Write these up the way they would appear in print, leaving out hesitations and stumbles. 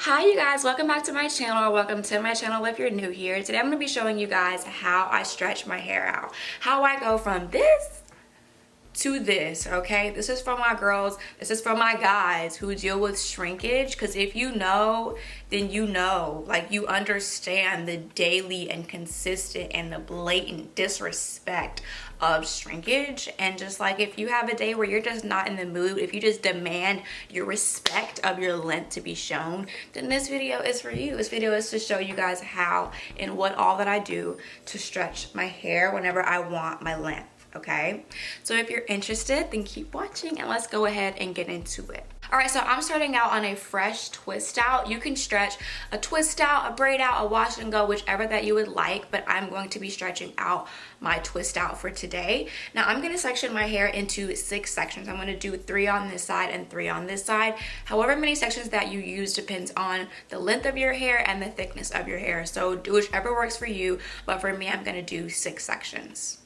Hi you guys, welcome back to my channel, or welcome to my channel if you're new here. Today I'm going to be showing you guys how I stretch my hair out. How I go from this to this, okay? This is for my girls, this is for my guys who deal with shrinkage, because if you know, then you know. Like, you understand the daily and consistent and the blatant disrespect of shrinkage. And just like, if you have a day where you're just not in the mood, if you just demand your respect of your length to be shown, then this video is for you. This video is to show you guys how and what all that I do to stretch my hair whenever I want my length. Okay, so if you're interested, then keep watching and let's go ahead and get into it. All right, so I'm starting out on a fresh twist out. You can stretch a twist out, a braid out, a wash and go, whichever that you would like, but I'm going to be stretching out my twist out for today. Now I'm going to section my hair into 6 sections. I'm going to do 3 on this side and 3 on this side. However many sections that you use depends on the length of your hair and the thickness of your hair. So do whichever works for you, but for me, I'm going to do 6 sections.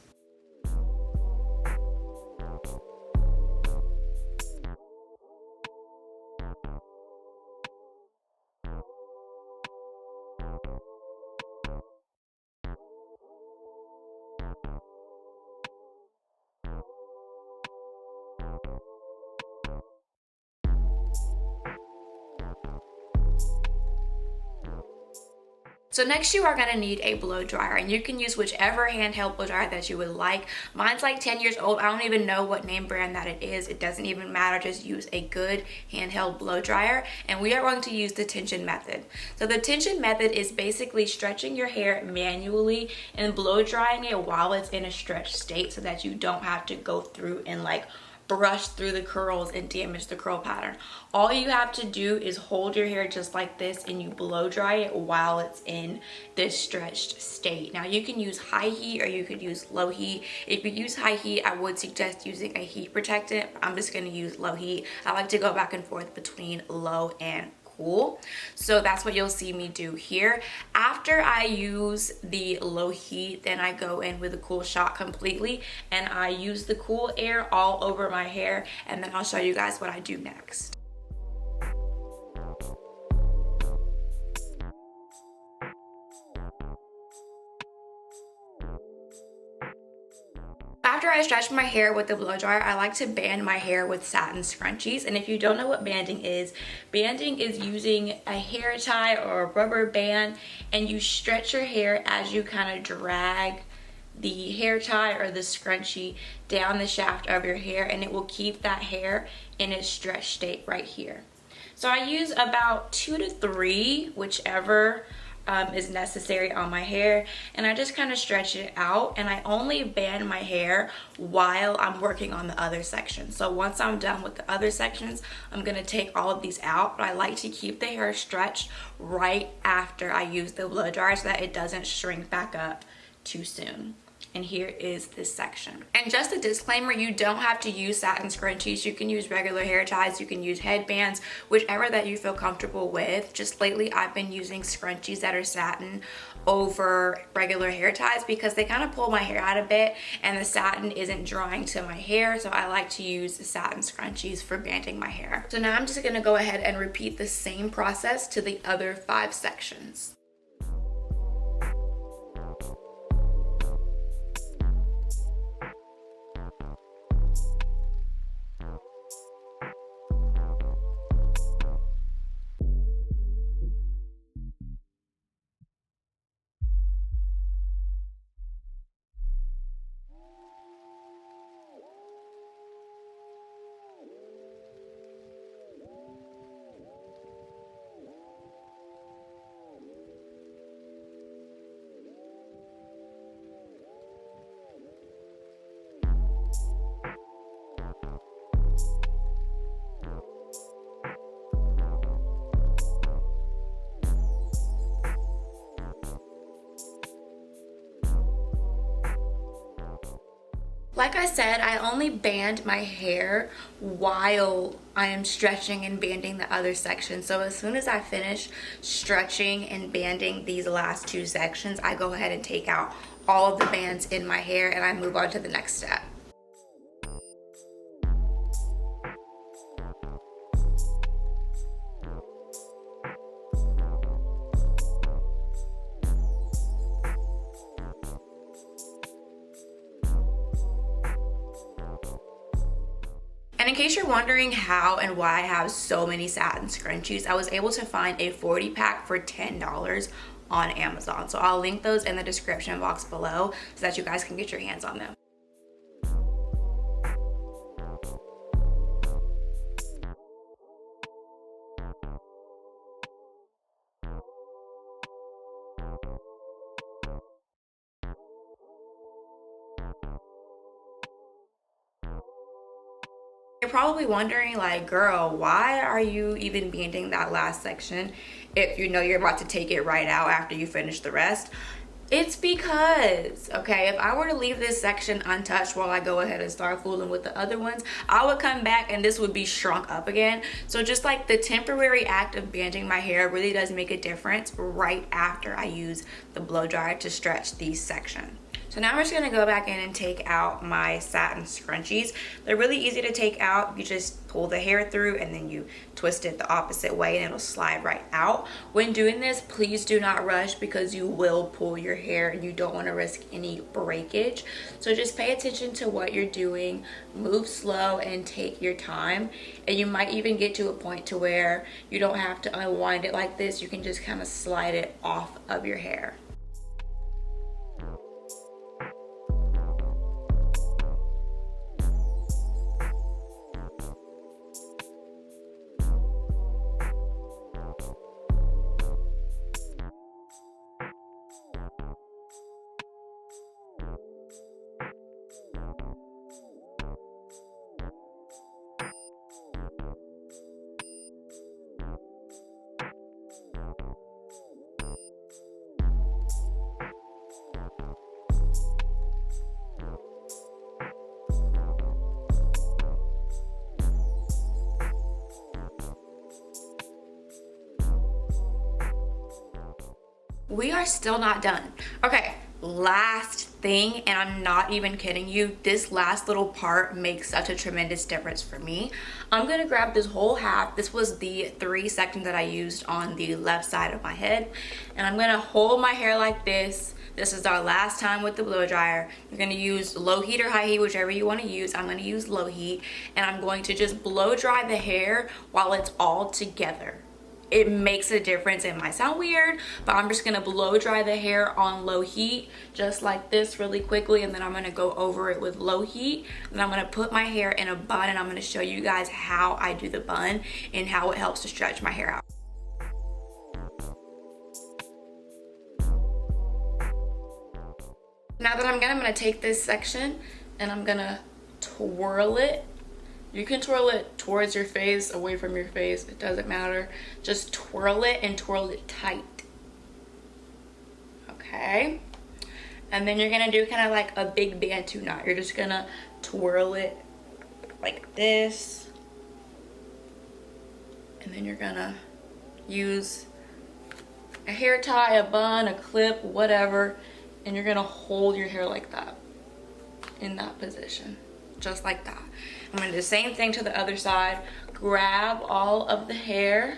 So next you are going to need a blow dryer, and you can use whichever handheld blow dryer that you would like. Mine's like 10 years old. I don't even know what name brand that it is. It doesn't even matter. Just use a good handheld blow dryer, and we are going to use the tension method. So the tension method is basically stretching your hair manually and blow drying it while it's in a stretched state so that you don't have to go through and like brush through the curls and damage the curl pattern. All you have to do is hold your hair just like this and you blow dry it while it's in this stretched state. Now you can use high heat or you could use low heat. If you use high heat, I would suggest using a heat protectant. I'm just going to use low heat. I like to go back and forth between low and cool. So that's what you'll see me do here. After I use the low heat, then I go in with a cool shot completely, and I use the cool air all over my hair, and then I'll show you guys what I do next. After I stretch my hair with the blow dryer, I like to band my hair with Satin Scrunchies. And if you don't know what banding is using a hair tie or a rubber band, and you stretch your hair as you kind of drag the hair tie or the scrunchie down the shaft of your hair, and it will keep that hair in its stretched state right here. So I use about 2 to 3, whichever is necessary on my hair, and I just kind of stretch it out, and I only band my hair while I'm working on the other sections. So once I'm done with the other sections, I'm going to take all of these out, but I like to keep the hair stretched right after I use the blow dryer so that it doesn't shrink back up too soon. And here is this section. And just a disclaimer, you don't have to use satin scrunchies. You can use regular hair ties, you can use headbands, whichever that you feel comfortable with. Just lately I've been using scrunchies that are satin over regular hair ties because they kind of pull my hair out a bit and the satin isn't drying to my hair, so I like to use the satin scrunchies for banding my hair. So now I'm just going to go ahead and repeat the same process to the other 5 sections. Like I said, I only band my hair while I am stretching and banding the other section. So as soon as I finish stretching and banding these last 2 sections, I go ahead and take out all of the bands in my hair and I move on to the next step. in case you're wondering how and why I have so many satin scrunchies, I was able to find a 40 pack for $10 on Amazon. So I'll link those in the description box below so that you guys can get your hands on them. You're probably wondering, like, girl, why are you even banding that last section if you know you're about to take it right out after you finish the rest? It's because, okay, if I were to leave this section untouched while I go ahead and start fooling with the other ones, I would come back and this would be shrunk up again. So just like the temporary act of banding my hair really does make a difference right after I use the blow dryer to stretch these sections. So now I'm just gonna go back in and take out my satin scrunchies. They're really easy to take out. You just pull the hair through and then you twist it the opposite way and it'll slide right out. When doing this, please do not rush because you will pull your hair and you don't wanna risk any breakage. So just pay attention to what you're doing, move slow and take your time. And you might even get to a point to where you don't have to unwind it like this. You can just kind of slide it off of your hair. We are still not done. Okay, last thing, and I'm not even kidding you, this last little part makes such a tremendous difference for me. I'm gonna grab this whole half. This was the 3 sections that I used on the left side of my head, and I'm gonna hold my hair like this. This is our last time with the blow dryer. You're gonna use low heat or high heat, whichever you wanna use. I'm gonna use low heat, and I'm going to just blow dry the hair while it's all together. It makes a difference. It might sound weird, but I'm just gonna blow dry the hair on low heat just like this really quickly, and then I'm gonna go over it with low heat, and I'm gonna put my hair in a bun, and I'm gonna show you guys how I do the bun and how it helps to stretch my hair out. Now that I'm gonna take this section and I'm gonna twirl it. You can twirl it towards your face, away from your face, it doesn't matter. Just twirl it and twirl it tight. Okay? And then you're gonna do kind of like a big Bantu knot. You're just gonna twirl it like this. And then you're gonna use a hair tie, a bun, a clip, whatever. And you're gonna hold your hair like that, in that position, just like that. I'm gonna do the same thing to the other side. Grab all of the hair,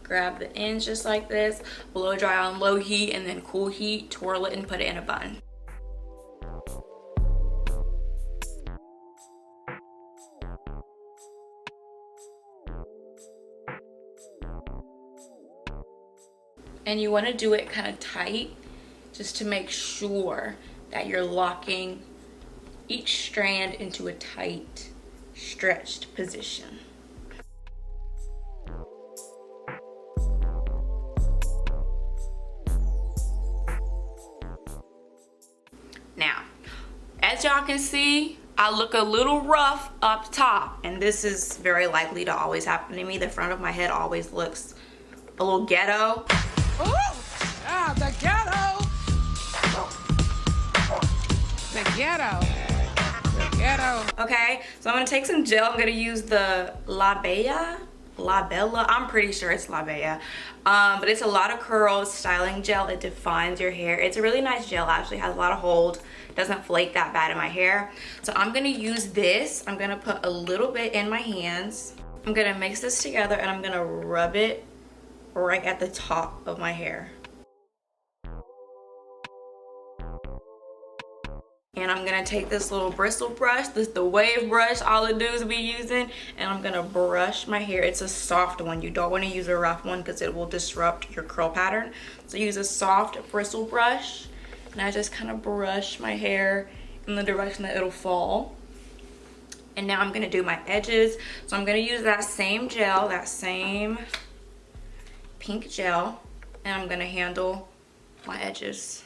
grab the ends just like this, blow dry on low heat and then cool heat, twirl it and put it in a bun. And you wanna do it kind of tight just to make sure that you're locking each strand into a tight, stretched position. Now, as y'all can see, I look a little rough up top, and this is very likely to always happen to me. The front of my head always looks a little ghetto. Ooh, ah, the ghetto. The ghetto. The ghetto. Okay, so I'm gonna take some gel. I'm gonna use the La Bella. I'm pretty sure it's La Bella. But it's a lot of curls styling gel. It defines your hair. It's a really nice gel, actually has a lot of hold. Doesn't flake that bad in my hair. So I'm gonna use this. I'm gonna put a little bit in my hands. I'm gonna mix this together and I'm gonna rub it right at the top of my hair. And I'm gonna take this little bristle brush, the wave brush all the dudes be using, and I'm gonna brush my hair. It's a soft one. You don't want to use a rough one because it will disrupt your curl pattern. So use a soft bristle brush, and I just kind of brush my hair in the direction that it'll fall. And now I'm gonna do my edges. So I'm gonna use that same gel, that same pink gel, and I'm gonna handle my edges.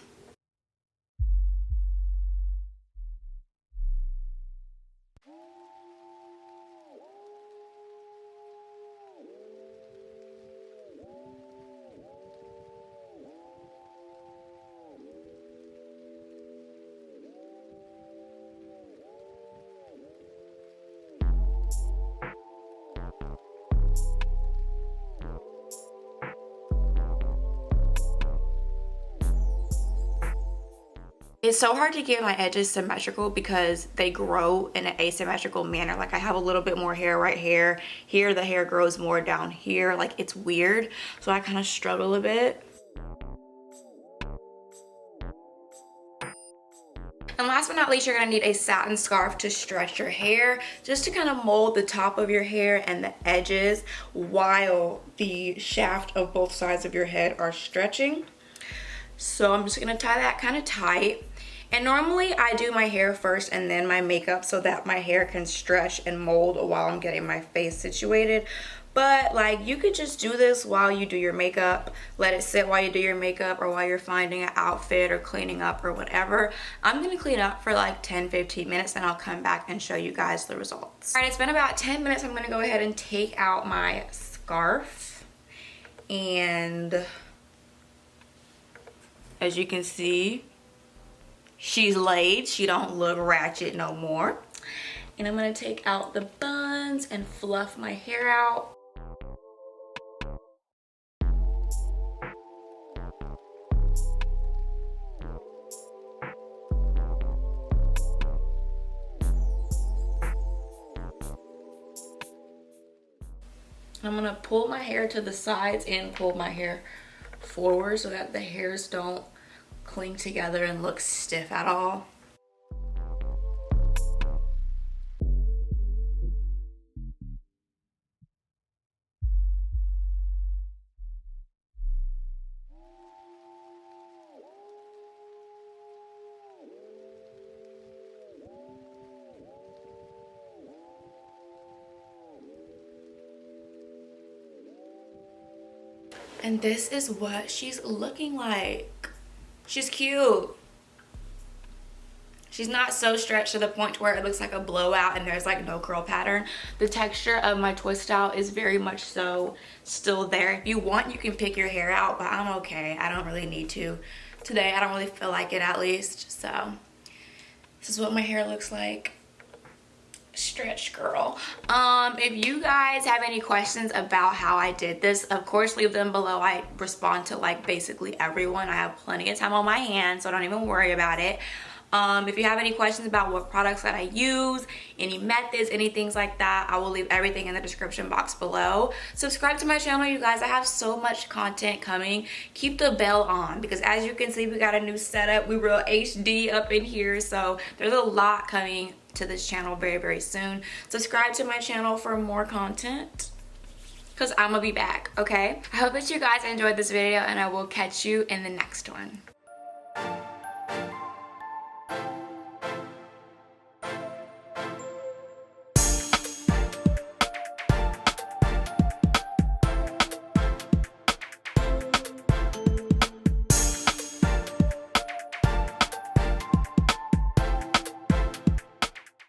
It's so hard to get my edges symmetrical because they grow in an asymmetrical manner. Like I have a little bit more hair right here. Here the hair grows more down here. Like it's weird. So I kind of struggle a bit. And last but not least, you're gonna need a satin scarf to stretch your hair, just to kind of mold the top of your hair and the edges while the shaft of both sides of your head are stretching. So I'm just gonna tie that kind of tight. And normally I do my hair first and then my makeup so that my hair can stretch and mold while I'm getting my face situated. But like you could just do this while you do your makeup, let it sit while you do your makeup or while you're finding an outfit or cleaning up or whatever. I'm gonna clean up for like 10-15 minutes and I'll come back and show you guys the results. All right, it's been about 10 minutes. I'm gonna go ahead and take out my scarf, and as you can see, she's laid. She don't look ratchet no more. And I'm gonna take out the buns and fluff my hair out. I'm gonna pull my hair to the sides and pull my hair forward so that the hairs don't cling together and look stiff at all. And this is what she's looking like. She's cute. She's not so stretched to the point where it looks like a blowout and there's like no curl pattern. The texture of my twist out is very much so still there. If you want, you can pick your hair out, but I'm okay. I don't really need to today. I don't really feel like it, at least. So this is what my hair looks like. Stretch girl. If you guys have any questions about how I did this, of course leave them below. I respond to like basically everyone. I have plenty of time on my hands, so don't even worry about it. If you have any questions about what products that I use, any methods, any things like that, I will leave everything in the description box below. Subscribe to my channel, you guys. I have so much content coming. Keep the bell on because as you can see, we got a new setup. We real HD up in here, so there's a lot coming to this channel very, very soon. Subscribe to my channel for more content because I'm gonna be back, okay? I hope that you guys enjoyed this video and I will catch you in the next one.